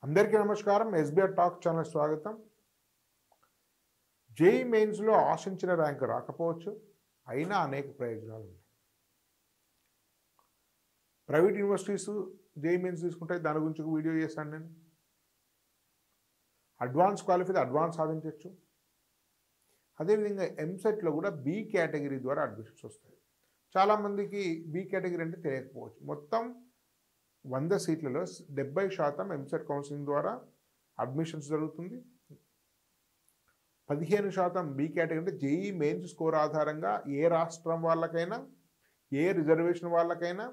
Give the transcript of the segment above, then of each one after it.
అందరికీ నమస్కారం. SBR talk channel స్వాగతం. జేఈ మెయిన్స్లో ఆశించిన ర్యాంకు రాకపోవచ్చు, అయినా అనేక ప్రయోజనాలు ఉన్నాయి. ప్రైవేట్ యూనివర్సిటీస్ జేఈ మెయిన్స్ తీసుకుంటే దాని గురించి ఒక వీడియో చేశాను నేను. అడ్వాన్స్ క్వాలిఫై అడ్వాన్స్ సాధించవచ్చు. అదేవిధంగా ఎంసెట్లో కూడా బి కేటగిరీ ద్వారా అడ్మిషన్స్ వస్తాయి. చాలామందికి బి కేటగిరీ అంటే తెలియకపోవచ్చు. మొత్తం 100 సీట్లలో 70% ఎంసెట్ కౌన్సిలింగ్ ద్వారా అడ్మిషన్స్ జరుగుతుంది. 15% బి కేటగిరీ అంటే జేఈ మెయిన్స్ స్కోర్ ఆధారంగా ఏ రాష్ట్రం వాళ్ళకైనా, ఏ రిజర్వేషన్ వాళ్ళకైనా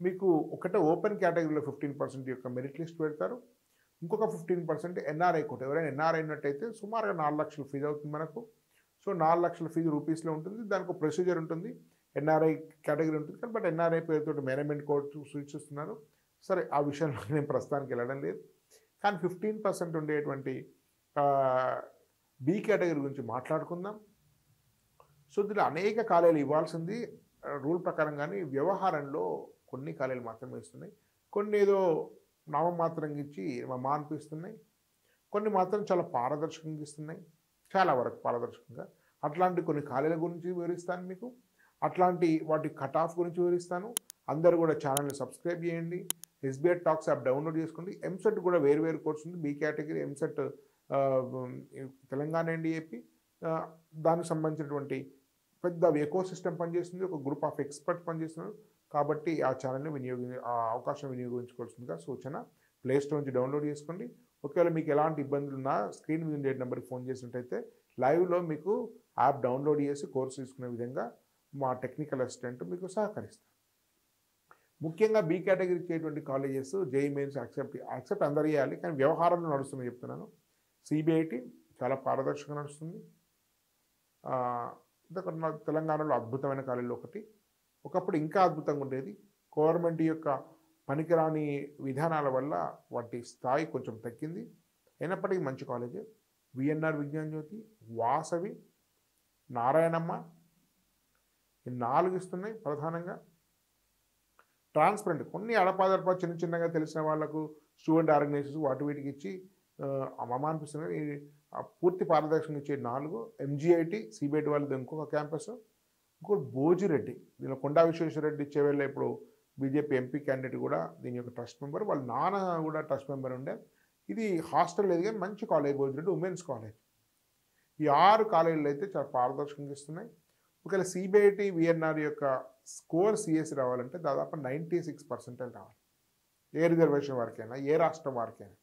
మీకు ఒకటే ఓపెన్ కేటగిరీలో 15% యొక్క మెరిట్ లిస్ట్ పెడతారు. ఇంకొక 15% ఎన్ఆర్ఐ కోట. ఎవరైనా ఎన్ఆర్ఐ ఉన్నట్టయితే సుమారుగా 4 లక్షల ఫీజు అవుతుంది మనకు. సో 4 లక్షల ఫీజు రూపీస్లో ఉంటుంది. దానికి ఒక ప్రొసీజర్ ఉంటుంది. ఎన్ఆర్ఐ కేటగిరీ ఉంటుంది కానీ బట్ ఎన్ఆర్ఐ పేరుతో మేనేజ్మెంట్ కోర్టు సూచిస్తున్నారు. సరే, ఆ విషయంలో నేను ప్రస్తుతానికి వెళ్ళడం లేదు. కానీ 15% ఉండేటువంటి బి కేటగిరీ గురించి మాట్లాడుకుందాం. సో దీనిలో అనేక ఖాళీలు ఇవ్వాల్సింది రూల్ ప్రకారం, కానీ వ్యవహారంలో కొన్ని ఖాళీలు మాత్రమే ఇస్తున్నాయి. కొన్ని ఏదో నామమాత్రంగా ఇచ్చి మాన్పిస్తున్నాయి. కొన్ని మాత్రం చాలా పారదర్శకంగా ఇస్తున్నాయి, చాలా వరకు పారదర్శకంగా. అట్లాంటి కొన్ని ఖాళీల గురించి వివరిస్తాను మీకు. అట్లాంటి వాటి కట్ ఆఫ్ గురించి వివరిస్తాను. అందరూ కూడా ఛానల్ని సబ్స్క్రైబ్ చేయండి. ఎస్బీఆర్ టాక్స్ యాప్ డౌన్లోడ్ చేసుకోండి. ఎంసెట్ కూడా వేరు కోర్స్ ఉంది. బి కేటగిరీ ఎంసెట్ తెలంగాణ ఎన్డీఏపీ, దానికి సంబంధించినటువంటి పెద్ద ఎకో సిస్టమ్ పనిచేస్తుంది. ఒక గ్రూప్ ఆఫ్ ఎక్స్పర్ట్స్ పనిచేస్తున్నారు. కాబట్టి ఆ ఛానల్ని ఆ అవకాశం వినియోగించుకోవాల్సిందిగా సూచన. ప్లేస్టోర్ నుంచి డౌన్లోడ్ చేసుకోండి. ఒకవేళ మీకు ఎలాంటి ఇబ్బందులు ఉన్నా స్క్రీన్ మీద ఉండే నెంబర్కి ఫోన్ చేసినట్టయితే లైవ్లో మీకు యాప్ డౌన్లోడ్ చేసి కోర్సు తీసుకునే విధంగా మా టెక్నికల్ అసిస్టెంట్ మీకు సహకరిస్తారు. ముఖ్యంగా బి కేటగిరీ ఇచ్చేటువంటి కాలేజెస్ జేఈ మెయిన్స్ యాక్సెప్ట్ అందరూ చేయాలి, కానీ వ్యవహారంలో నడుస్తుందని చెప్తున్నాను. సిబిఐటి చాలా పారదర్శకంగా నడుస్తుంది. తెలంగాణలో అద్భుతమైన కాలేజీలో ఒకప్పుడు ఇంకా అద్భుతంగా ఉండేది. గవర్నమెంట్ యొక్క పనికిరాని విధానాల వల్ల వాటి స్థాయి కొంచెం తగ్గింది. అయినప్పటికీ మంచి కాలేజే. విఎన్ఆర్ విజ్ఞాన జ్యోతి, వాసవి, నారాయణమ్మ, ఈ 4 ఇస్తున్నాయి ప్రధానంగా. ట్రాన్స్పరెంట్ కొన్ని అడపాదడపా చిన్నగా తెలిసిన వాళ్ళకు స్టూడెంట్ ఆర్గనైజేషన్స్ వీటికి ఇచ్చి అనిపిస్తున్నాయి. పూర్తి పారదర్శకంగా ఇచ్చే 4. ఎంజీఐటి సిబిఐటి వాళ్ళది ఇంకొక క్యాంపస్. ఇంకోటి భోజిరెడ్డి, దీనిలో కొండా విశ్వేశ్వరరెడ్డి ఇచ్చేవేళ ఇప్పుడు బీజేపీ ఎంపీ క్యాండిడేట్ కూడా దీని యొక్క ట్రస్ట్ మెంబర్. వాళ్ళ నాన్న కూడా ట్రస్ట్ మెంబర్ ఉండే. ఇది హాస్టల్ లేదు కానీ మంచి కాలేజ్ భోజిరెడ్డి ఉమెన్స్ కాలేజ్. ఈ 6 కాలేజీలు అయితే చాలా పారదర్శకంగా ఇస్తున్నాయి. ఒకవేళ సిబిఐటి విఎన్ఆర్ యొక్క స్కోర్ సిఎస్సి రావాలంటే దాదాపు 96% రావాలి. ఏ రిజర్వేషన్ వారికైనా, ఏ రాష్ట్రం వారికైనా.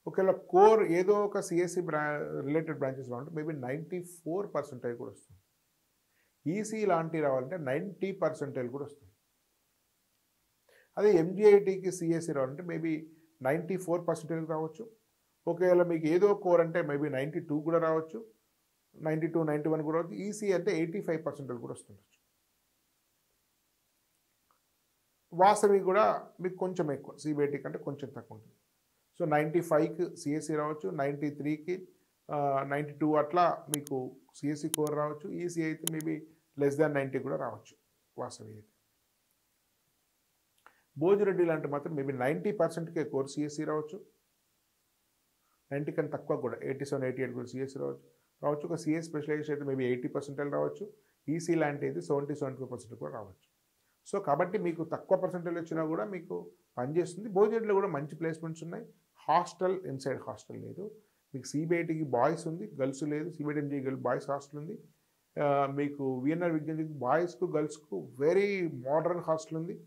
ఒకవేళ కోర్ ఏదో ఒక సిఎస్సి రిలేటెడ్ బ్రాంచెస్ రావాలంటే మేబీ 94% కూడా వస్తుంది. ఈసీ లాంటివి రావాలంటే 90% కూడా వస్తుంది. అదే ఎంజీఐటీకి సిఎస్సి రావాలంటే మేబీ 94% రావచ్చు. ఒకవేళ మీకు ఏదో కోర్ అంటే మేబీ 92 కూడా రావచ్చు, 92, 91 కూడా రావచ్చు. ఈసీ అంటే 85% కూడా వస్తుండొచ్చు. వాసవి కూడా మీకు కొంచెం ఎక్కువ, సిబిఐటీ కంటే కొంచెం తక్కువ ఉంటుంది. సో 95కి సిఎస్సి రావచ్చు, 93కి 92 అట్లా మీకు సిఎస్సి కోర్ రావచ్చు. ఈసీ అయితే మేబీ <90 కూడా రావచ్చు వాసవి అయితే. భోజిరెడ్డి లాంటి మాత్రం మేబీ 90%కే కోర్ సిఎస్సి రావచ్చు. 90 కన్నా తక్కువ కూడా 87, 88 కూడా సిఎస్సి రావచ్చు. ఒక సిఎస్ స్పెషలైజేషన్ అయితే మేబీ 80% రావచ్చు. ఈసీ లాంటి అయితే 70, 75% కూడా రావచ్చు. సో కాబట్టి మీకు తక్కువ పర్సెంటేజ్ వచ్చినా కూడా మీకు పనిచేస్తుంది. భోజిరెడ్డిలో కూడా మంచి ప్లేస్మెంట్స్ ఉన్నాయి. హాస్టల్ ఇన్సైడ్ హాస్టల్ లేదు. మీకు సిబిఐటికి బాయ్స్ ఉంది, గర్ల్స్ లేదు. CBIT MG girl boys hostel ఉంది. మీకు విఎన్ఆర్ విజ్ఞానికి బాయ్స్కు గర్ల్స్కు వెరీ మోడర్న్ హాస్టల్ ఉంది.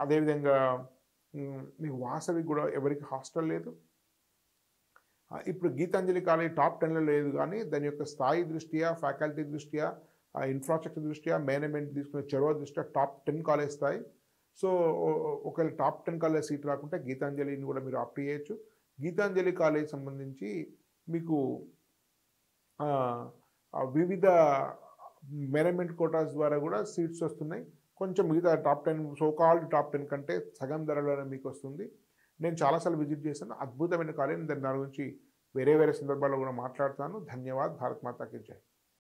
అదేవిధంగా మీకు వాసవి కూడా ఎవరికి హాస్టల్ లేదు. ఇప్పుడు గీతాంజలి కాలేజ్ టాప్ 10లో లేదు, కానీ దాని యొక్క స్థాయి దృష్ట్యా, ఫ్యాకల్టీ దృష్ట్యా, ఇన్ఫ్రాస్ట్రక్చర్ దృష్ట్యా, మేనేజ్మెంట్ తీసుకునే చొరవ దృష్ట్యా టాప్ 10 కాలేజ్ స్థాయి. సో ఒకవేళ టాప్ 10 కాలేజ్ సీట్ రాకుంటే గీతాంజలిని కూడా మీరు ఆప్ట్ చేయొచ్చు. గీతాంజలి కాలేజ్ సంబంధించి మీకు వివిధ మేనేజ్మెంట్ కోటాస్ ద్వారా కూడా సీట్స్ వస్తున్నాయి. కొంచెం మిగతా టాప్ 10 సోకాల్డ్ టాప్ 10 కంటే సగం ధరలోనే మీకు వస్తుంది. నేను చాలాసార్లు విజిట్ చేశాను. అద్భుతమైన కాలేజ్. దాని గురించి వేరే సందర్భాల్లో కూడా మాట్లాడతాను. ధన్యవాద్. భారత్ మాతాకి జై.